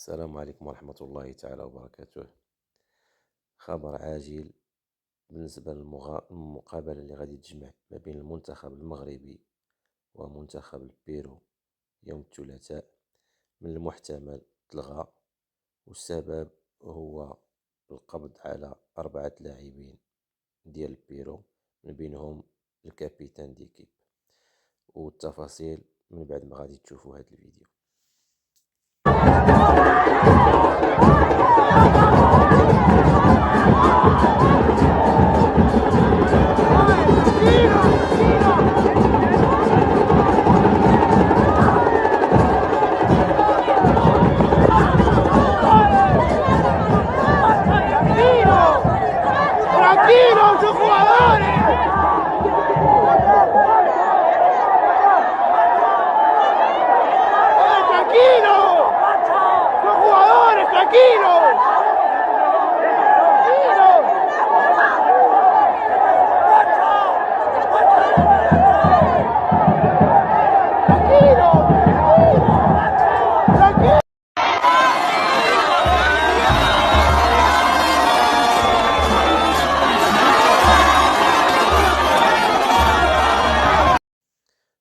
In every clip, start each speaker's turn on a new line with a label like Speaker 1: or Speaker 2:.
Speaker 1: السلام عليكم ورحمة الله تعالى وبركاته. خبر عاجل بالنسبة للمقابلة اللي غادي تجمع ما بين المنتخب المغربي ومنتخب البيرو يوم الثلاثاء. من المحتمل تلغى، والسبب هو القبض على 4 لاعبين ديال البيرو، من بينهم الكابيتان ديكيب. والتفاصيل من بعد ما غادي تشوفوا هذا الفيديو.
Speaker 2: ¡Tranquilos, son jugadores! ¡Tranquilos! ¡Son jugadores, tranquilos!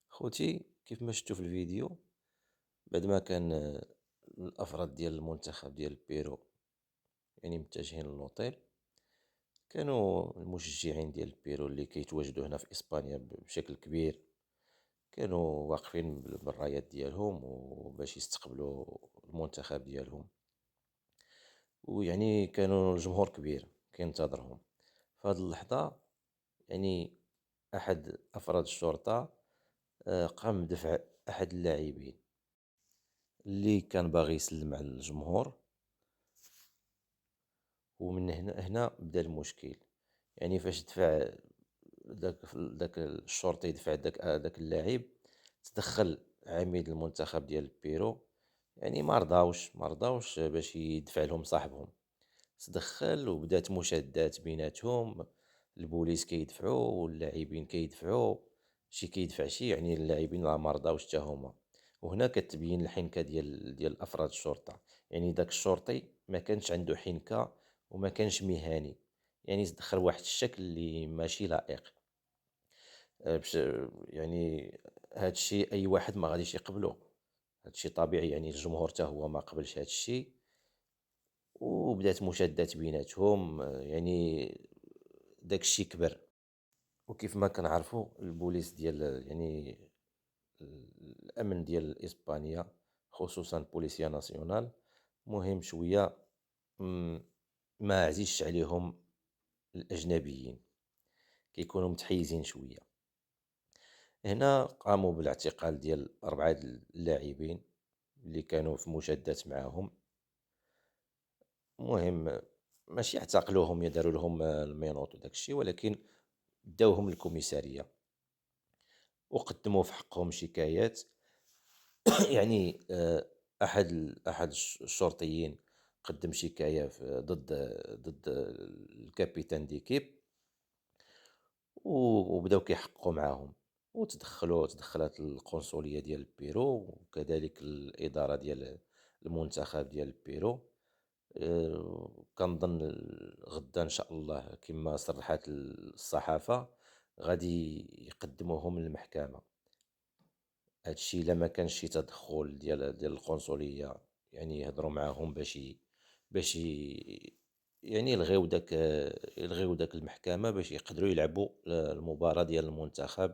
Speaker 1: خوتي، كيف ما شفتوا في الفيديو، بعد ما كان الافراد ديال المنتخب ديال البيرو يعني متجهين للوطيل، كانوا المشجعين ديال البيرو اللي كيتواجدوا هنا في اسبانيا بشكل كبير كانوا واقفين بالرايات ديالهم وباش يستقبلوا المنتخب ديالهم. ويعني كانوا الجمهور كبير كينتظرهم. في هذه اللحظة يعني احد افراد الشرطة قام بدفع احد اللاعبين اللي كان باغي يسلم على الجمهور. ومن هنا بدا المشكل. يعني فاش دفع داك الشرطي، دفع داك اللاعب، تدخل عميد المنتخب ديال البيرو. يعني ما رضاوش باش يدفع لهم صاحبهم. تدخل وبدات مشادات بيناتهم، البوليس كيدفعوا واللاعبين كيدفعوا، شي كيدفع شي، يعني اللاعبين ما رضاوش حتى هما. وهنا كتبين الحنكه ديال افراد الشرطه. يعني داك الشرطي ما كانش عنده حنكه وما كانش مهني، يعني تدخل واحد الشكل اللي ماشي لائق. باش يعني هاد الشيء اي واحد ما غاديش يقبله، هاد الشيء طبيعي. يعني الجمهور حتى هو ما قبلش هاد الشيء، وبدات مشادات بيناتهم. يعني داك الشيء كبر. وكيف ما كنعرفوا البوليس ديال يعني الامن ديال اسبانيا، خصوصا بوليسيا ناسيونال، مهم شويه م- ما عزيزش عليهم الاجنبيين، كيكونوا متحيزين شويه. هنا قاموا بالاعتقال ديال 4 اللاعبين اللي كانوا في مشادات معاهم. المهم ماشي اعتقلوهم يا داروا لهم المينوط وداك الشيء، ولكن داوهم للكوميسارية وقدموا في حقهم شكايات. يعني احد الشرطيين قدم شكاية ضد الكابيتان ديكيب، وبداو كيحققوا معاهم. تدخلت القنصلية ديال البيرو وكذلك الإدارة ديال المنتخب ديال البيرو. كنظن غدا ان شاء الله كما صرحت الصحافة غادي يقدموهم للمحكمة. هادشي الا ما كانش شي تدخل ديال القنصلية، يعني يهضروا معاهم باش يعني يلغيو داك المحكمة باش يقدروا يلعبوا المباراة ديال المنتخب،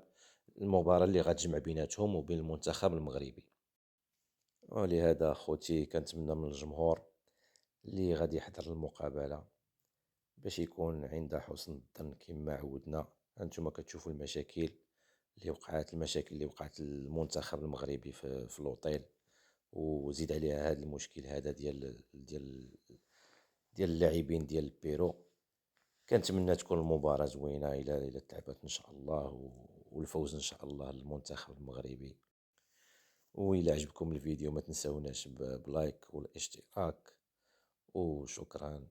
Speaker 1: المباراة اللي غتجمع بيناتهم وبين المنتخب المغربي. ولهذا خوتي كنتمنى من الجمهور اللي غادي يحضر المقابلة باش يكون عند حسن الظن كما عودنا. انتم كتشوفوا المشاكل اللي وقعت للمنتخب المغربي في الاوتيل، وزيد عليها هذا المشكل هذا ديال اللاعبين ديال البيرو. كنتمنى تكون المباراة زوينة الى تلعبت ان شاء الله، والفوز ان شاء الله للمنتخب المغربي. والى عجبكم الفيديو ما تنسوناش بلايك والاشتراك، وشكرا.